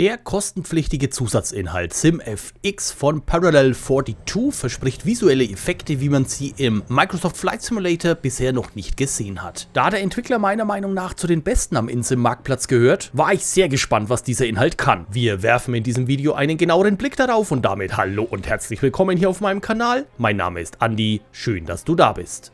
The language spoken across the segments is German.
Der kostenpflichtige Zusatzinhalt SimFX von Parallel42 verspricht visuelle Effekte, wie man sie im Microsoft Flight Simulator bisher noch nicht gesehen hat. Da der Entwickler meiner Meinung nach zu den besten am InSim-Marktplatz gehört, war ich sehr gespannt, was dieser Inhalt kann. Wir werfen in diesem Video einen genaueren Blick darauf und damit hallo und herzlich willkommen hier auf meinem Kanal. Mein Name ist Andi, schön, dass du da bist.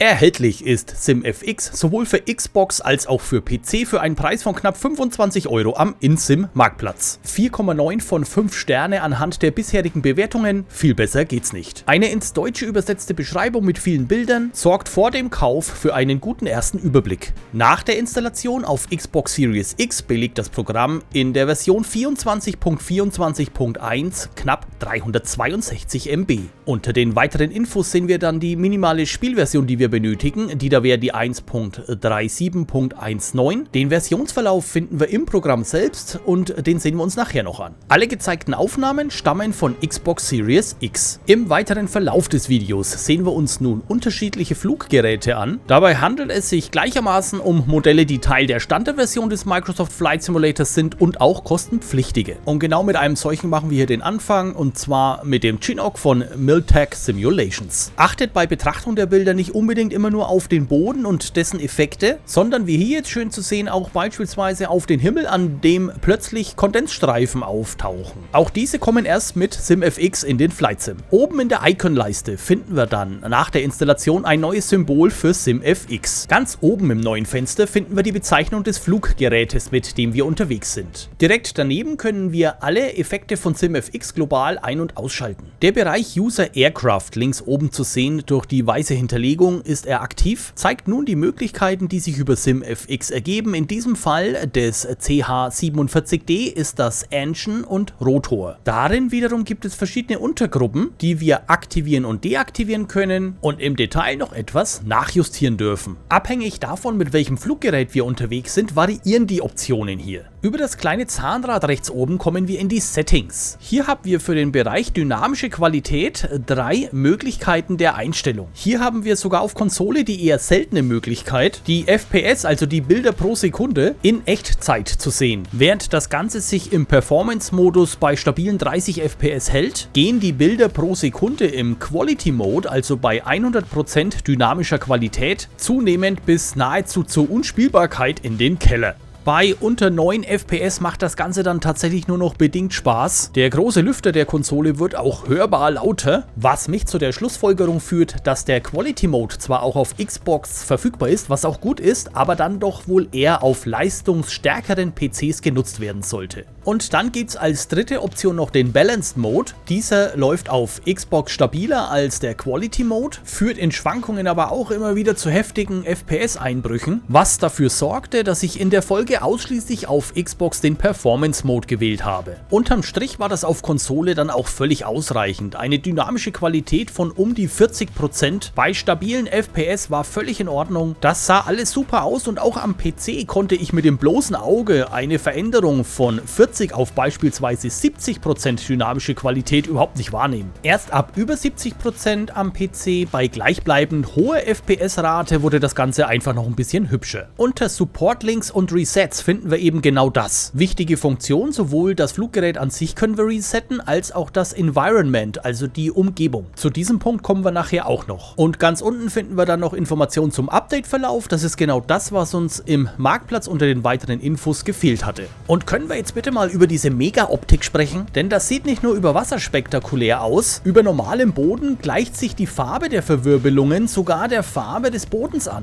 Erhältlich ist SimFX sowohl für Xbox als auch für PC für einen Preis von knapp 25 € am InSim-Marktplatz. 4,9 von 5 Sterne anhand der bisherigen Bewertungen, viel besser geht's nicht. Eine ins Deutsche übersetzte Beschreibung mit vielen Bildern sorgt vor dem Kauf für einen guten ersten Überblick. Nach der Installation auf Xbox Series X belegt das Programm in der Version 24.24.1 knapp 362 MB. Unter den weiteren Infos sehen wir dann die minimale Spielversion, die wir benötigen. Die da wäre die 1.37.19. Den Versionsverlauf finden wir im Programm selbst und den sehen wir uns nachher noch an. Alle gezeigten Aufnahmen stammen von Xbox Series X. Im weiteren Verlauf des Videos sehen wir uns nun unterschiedliche Fluggeräte an. Dabei handelt es sich gleichermaßen um Modelle, die Teil der Standardversion des Microsoft Flight Simulators sind und auch kostenpflichtige. Und genau mit einem solchen machen wir hier den Anfang, und zwar mit dem Chinook von Miltech Simulations. Achtet bei Betrachtung der Bilder nicht unbedingt immer nur auf den Boden und dessen Effekte, sondern wie hier jetzt schön zu sehen, auch beispielsweise auf den Himmel, an dem plötzlich Kondensstreifen auftauchen. Auch diese kommen erst mit SimFX in den Flight Sim. Oben in der Icon-Leiste finden wir dann nach der Installation ein neues Symbol für SimFX. Ganz oben im neuen Fenster finden wir die Bezeichnung des Fluggerätes, mit dem wir unterwegs sind. Direkt daneben können wir alle Effekte von SimFX global ein- und ausschalten. Der Bereich User Aircraft links oben zu sehen durch die weiße Hinterlegung ist er aktiv, zeigt nun die Möglichkeiten, die sich über SimFX ergeben. In diesem Fall des CH-47D ist das Engine und Rotor. Darin wiederum gibt es verschiedene Untergruppen, die wir aktivieren und deaktivieren können und im Detail noch etwas nachjustieren dürfen. Abhängig davon, mit welchem Fluggerät wir unterwegs sind, variieren die Optionen hier. Über das kleine Zahnrad rechts oben kommen wir in die Settings. Hier haben wir für den Bereich dynamische Qualität 3 Möglichkeiten der Einstellung. Hier haben wir sogar auf Konsole die eher seltene Möglichkeit, die FPS, also die Bilder pro Sekunde, in Echtzeit zu sehen. Während das Ganze sich im Performance-Modus bei stabilen 30 FPS hält, gehen die Bilder pro Sekunde im Quality-Mode, also bei 100% dynamischer Qualität, zunehmend bis nahezu zur Unspielbarkeit in den Keller. Bei unter 9 FPS macht das Ganze dann tatsächlich nur noch bedingt Spaß. Der große Lüfter der Konsole wird auch hörbar lauter, was mich zu der Schlussfolgerung führt, dass der Quality Mode zwar auch auf Xbox verfügbar ist, was auch gut ist, aber dann doch wohl eher auf leistungsstärkeren PCs genutzt werden sollte. Und dann gibt es als dritte Option noch den Balanced Mode. Dieser läuft auf Xbox stabiler als der Quality Mode, führt in Schwankungen aber auch immer wieder zu heftigen FPS-Einbrüchen, was dafür sorgte, dass ich in der Folge ausschließlich auf Xbox den Performance Mode gewählt habe. Unterm Strich war das auf Konsole dann auch völlig ausreichend. Eine dynamische Qualität von um die 40% bei stabilen FPS war völlig in Ordnung. Das sah alles super aus und auch am PC konnte ich mit dem bloßen Auge eine Veränderung von 40 auf beispielsweise 70% dynamische Qualität überhaupt nicht wahrnehmen. Erst ab über 70% am PC bei gleichbleibend hoher FPS-Rate wurde das Ganze einfach noch ein bisschen hübscher. Unter Support-Links und Resets finden wir eben genau das. Wichtige Funktion, sowohl das Fluggerät an sich können wir resetten, als auch das Environment, also die Umgebung. Zu diesem Punkt kommen wir nachher auch noch. Und ganz unten finden wir dann noch Informationen zum Update-Verlauf. Das ist genau das, was uns im Marktplatz unter den weiteren Infos gefehlt hatte. Und können wir jetzt bitte mal über diese Mega-Optik sprechen? Denn das sieht nicht nur über Wasser spektakulär aus, über normalem Boden gleicht sich die Farbe der Verwirbelungen sogar der Farbe des Bodens an.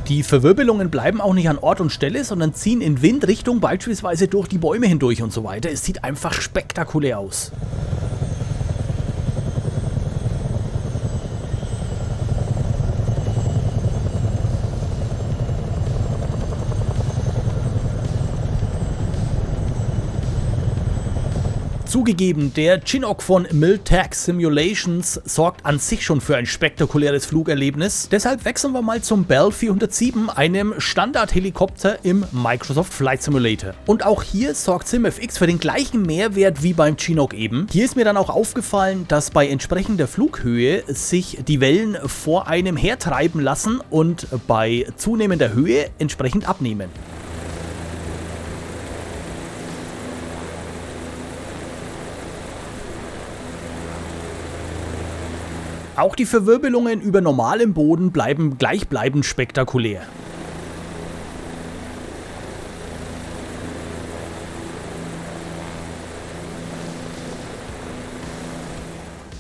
Die Verwirbelungen bleiben auch nicht an Ort und Stelle, sondern ziehen in Windrichtung beispielsweise durch die Bäume hindurch und so weiter. Es sieht einfach spektakulär aus. Zugegeben, der Chinook von Miltech Simulations sorgt an sich schon für ein spektakuläres Flugerlebnis. Deshalb wechseln wir mal zum Bell 407, einem Standardhelikopter im Microsoft Flight Simulator. Und auch hier sorgt SimFX für den gleichen Mehrwert wie beim Chinook eben. Hier ist mir dann auch aufgefallen, dass bei entsprechender Flughöhe sich die Wellen vor einem hertreiben lassen und bei zunehmender Höhe entsprechend abnehmen. Auch die Verwirbelungen über normalem Boden bleiben gleichbleibend spektakulär.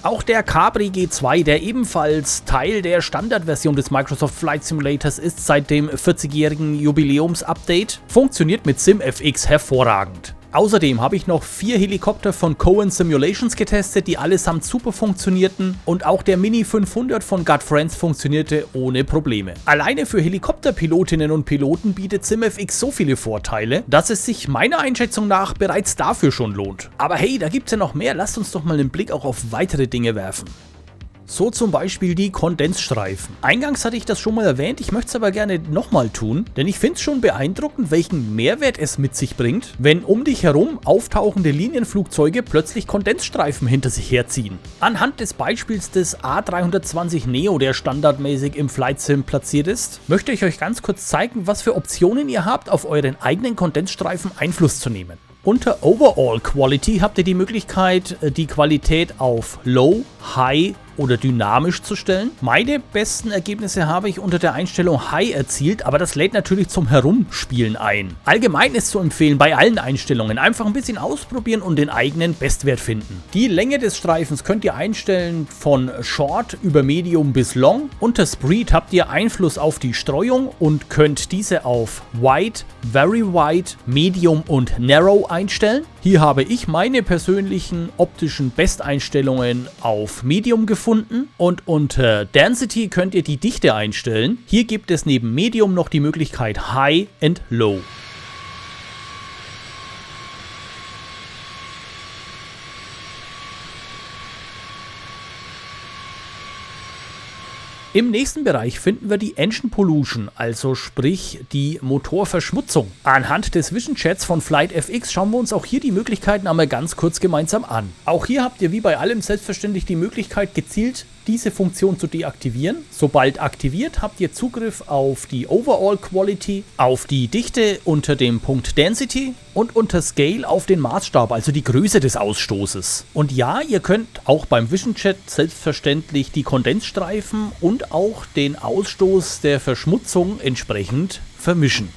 Auch der Cabri G2, der ebenfalls Teil der Standardversion des Microsoft Flight Simulators ist seit dem 40-jährigen Jubiläums-Update, funktioniert mit SimFX hervorragend. Außerdem habe ich noch 4 Helikopter von Cohen Simulations getestet, die allesamt super funktionierten, und auch der Mini 500 von Got Friends funktionierte ohne Probleme. Alleine für Helikopterpilotinnen und Piloten bietet SimFX so viele Vorteile, dass es sich meiner Einschätzung nach bereits dafür schon lohnt. Aber hey, da gibt's ja noch mehr, lasst uns doch mal einen Blick auch auf weitere Dinge werfen. So zum Beispiel die Kondensstreifen. Eingangs hatte ich das schon mal erwähnt, ich möchte es aber gerne nochmal tun, denn ich finde es schon beeindruckend, welchen Mehrwert es mit sich bringt, wenn um dich herum auftauchende Linienflugzeuge plötzlich Kondensstreifen hinter sich herziehen. Anhand des Beispiels des A320 Neo, der standardmäßig im Flight Sim platziert ist, möchte ich euch ganz kurz zeigen, was für Optionen ihr habt, auf euren eigenen Kondensstreifen Einfluss zu nehmen. Unter Overall Quality habt ihr die Möglichkeit, die Qualität auf Low, High oder dynamisch zu stellen. Meine besten Ergebnisse habe ich unter der Einstellung High erzielt, aber das lädt natürlich zum Herumspielen ein. Allgemein ist zu empfehlen, bei allen Einstellungen einfach ein bisschen ausprobieren und den eigenen Bestwert finden. Die Länge des Streifens könnt ihr einstellen von Short über Medium bis Long. Unter Spread habt ihr Einfluss auf die Streuung und könnt diese auf Wide, Very Wide, Medium und Narrow einstellen. Hier habe ich meine persönlichen optischen Besteinstellungen auf Medium gefunden und unter Density könnt ihr die Dichte einstellen. Hier gibt es neben Medium noch die Möglichkeit High and Low. Im nächsten Bereich finden wir die Engine Pollution, also sprich die Motorverschmutzung. Anhand des Vision Chats von FlightFX schauen wir uns auch hier die Möglichkeiten einmal ganz kurz gemeinsam an. Auch hier habt ihr wie bei allem selbstverständlich die Möglichkeit, gezielt diese Funktion zu deaktivieren. Sobald aktiviert, habt ihr Zugriff auf die Overall Quality, auf die Dichte unter dem Punkt Density und unter Scale auf den Maßstab, also die Größe des Ausstoßes. Und ja, ihr könnt auch beim Vision Chat selbstverständlich die Kondensstreifen und auch den Ausstoß der Verschmutzung entsprechend vermischen.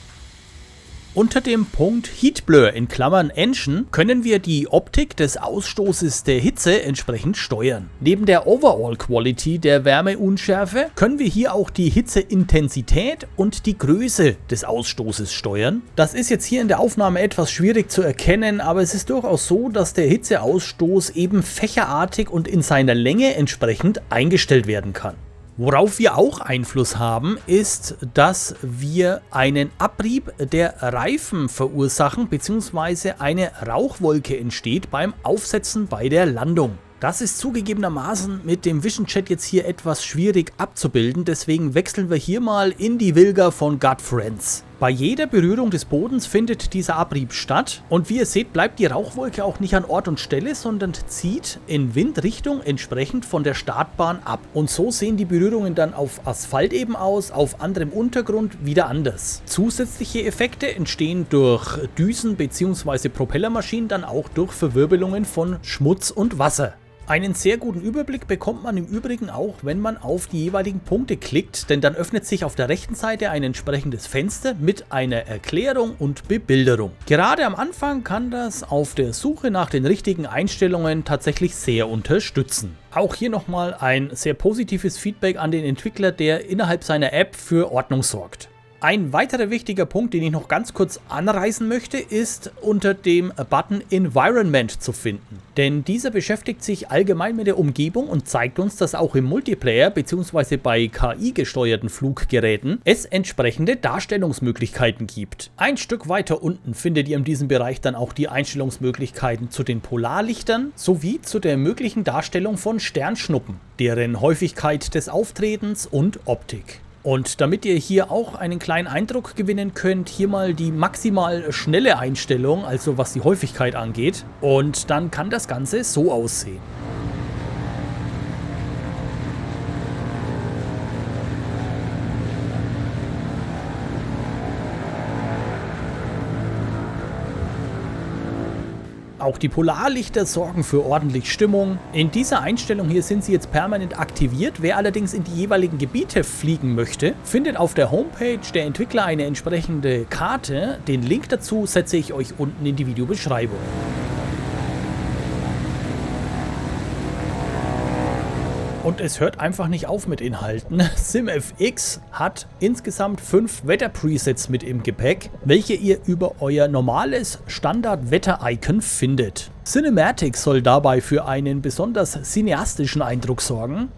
Unter dem Punkt Heat Blur in Klammern Engine können wir die Optik des Ausstoßes der Hitze entsprechend steuern. Neben der Overall Quality der Wärmeunschärfe können wir hier auch die Hitzeintensität und die Größe des Ausstoßes steuern. Das ist jetzt hier in der Aufnahme etwas schwierig zu erkennen, aber es ist durchaus so, dass der Hitzeausstoß eben fächerartig und in seiner Länge entsprechend eingestellt werden kann. Worauf wir auch Einfluss haben, ist, dass wir einen Abrieb der Reifen verursachen bzw. eine Rauchwolke entsteht beim Aufsetzen bei der Landung. Das ist zugegebenermaßen mit dem Vision Chat jetzt hier etwas schwierig abzubilden, deswegen wechseln wir hier mal in die Wilga von Got Friends. Bei jeder Berührung des Bodens findet dieser Abrieb statt und wie ihr seht, bleibt die Rauchwolke auch nicht an Ort und Stelle, sondern zieht in Windrichtung entsprechend von der Startbahn ab. Und so sehen die Berührungen dann auf Asphalt eben aus, auf anderem Untergrund wieder anders. Zusätzliche Effekte entstehen durch Düsen bzw. Propellermaschinen, dann auch durch Verwirbelungen von Schmutz und Wasser. Einen sehr guten Überblick bekommt man im Übrigen auch, wenn man auf die jeweiligen Punkte klickt, denn dann öffnet sich auf der rechten Seite ein entsprechendes Fenster mit einer Erklärung und Bebilderung. Gerade am Anfang kann das auf der Suche nach den richtigen Einstellungen tatsächlich sehr unterstützen. Auch hier nochmal ein sehr positives Feedback an den Entwickler, der innerhalb seiner App für Ordnung sorgt. Ein weiterer wichtiger Punkt, den ich noch ganz kurz anreißen möchte, ist unter dem Button Environment zu finden. Denn dieser beschäftigt sich allgemein mit der Umgebung und zeigt uns, dass auch im Multiplayer bzw. bei KI-gesteuerten Fluggeräten es entsprechende Darstellungsmöglichkeiten gibt. Ein Stück weiter unten findet ihr in diesem Bereich dann auch die Einstellungsmöglichkeiten zu den Polarlichtern sowie zu der möglichen Darstellung von Sternschnuppen, deren Häufigkeit des Auftretens und Optik. Und damit ihr hier auch einen kleinen Eindruck gewinnen könnt, hier mal die maximal schnelle Einstellung, also was die Häufigkeit angeht. Und dann kann das Ganze so aussehen. Auch die Polarlichter sorgen für ordentlich Stimmung. In dieser Einstellung hier sind sie jetzt permanent aktiviert. Wer allerdings in die jeweiligen Gebiete fliegen möchte, findet auf der Homepage der Entwickler eine entsprechende Karte. Den Link dazu setze ich euch unten in die Videobeschreibung. Und es hört einfach nicht auf mit Inhalten. SimFX hat insgesamt 5 Wetter-Presets mit im Gepäck, welche ihr über euer normales Standard-Wetter-Icon findet. Cinematic soll dabei für einen besonders cineastischen Eindruck sorgen.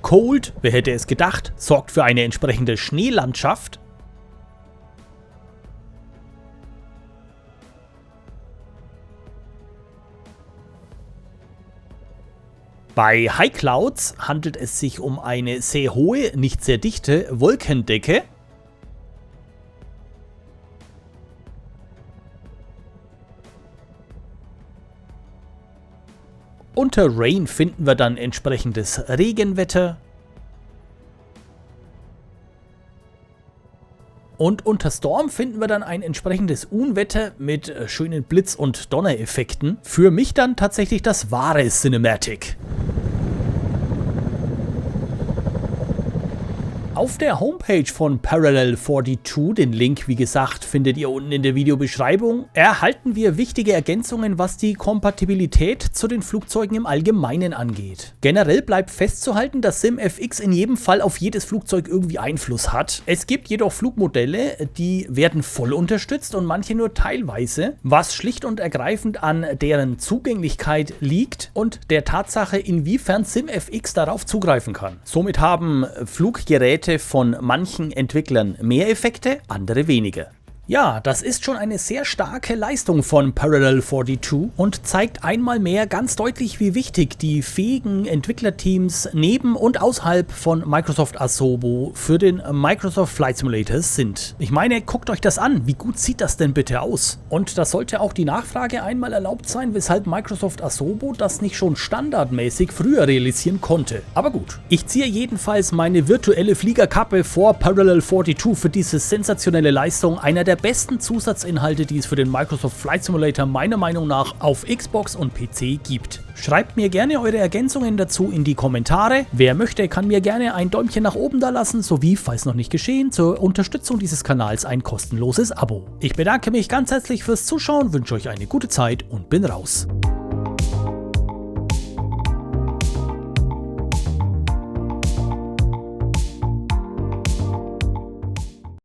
Cold, wer hätte es gedacht, sorgt für eine entsprechende Schneelandschaft. Bei High Clouds handelt es sich um eine sehr hohe, nicht sehr dichte Wolkendecke. Unter Rain finden wir dann entsprechendes Regenwetter. Und unter Storm finden wir dann ein entsprechendes Unwetter mit schönen Blitz- und Donnereffekten. Für mich dann tatsächlich das wahre Cinematic. Auf der Homepage von Parallel 42, den Link wie gesagt findet ihr unten in der Videobeschreibung, erhalten wir wichtige Ergänzungen, was die Kompatibilität zu den Flugzeugen im Allgemeinen angeht. Generell bleibt festzuhalten, dass SimFX in jedem Fall auf jedes Flugzeug irgendwie Einfluss hat. Es gibt jedoch Flugmodelle, die werden voll unterstützt und manche nur teilweise, was schlicht und ergreifend an deren Zugänglichkeit liegt und der Tatsache, inwiefern SimFX darauf zugreifen kann. Somit haben Fluggeräte von manchen Entwicklern mehr Effekte, andere weniger. Ja, das ist schon eine sehr starke Leistung von Parallel 42 und zeigt einmal mehr ganz deutlich, wie wichtig die fähigen Entwicklerteams neben und außerhalb von Microsoft Asobo für den Microsoft Flight Simulator sind. Ich meine, guckt euch das an, wie gut sieht das denn bitte aus? Und das sollte auch die Nachfrage einmal erlaubt sein, weshalb Microsoft Asobo das nicht schon standardmäßig früher realisieren konnte. Aber gut, ich ziehe jedenfalls meine virtuelle Fliegerkappe vor Parallel 42 für diese sensationelle Leistung, einer der besten Zusatzinhalte, die es für den Microsoft Flight Simulator meiner Meinung nach auf Xbox und PC gibt. Schreibt mir gerne eure Ergänzungen dazu in die Kommentare. Wer möchte, kann mir gerne ein Däumchen nach oben da lassen, sowie, falls noch nicht geschehen, zur Unterstützung dieses Kanals ein kostenloses Abo. Ich bedanke mich ganz herzlich fürs Zuschauen, wünsche euch eine gute Zeit und bin raus.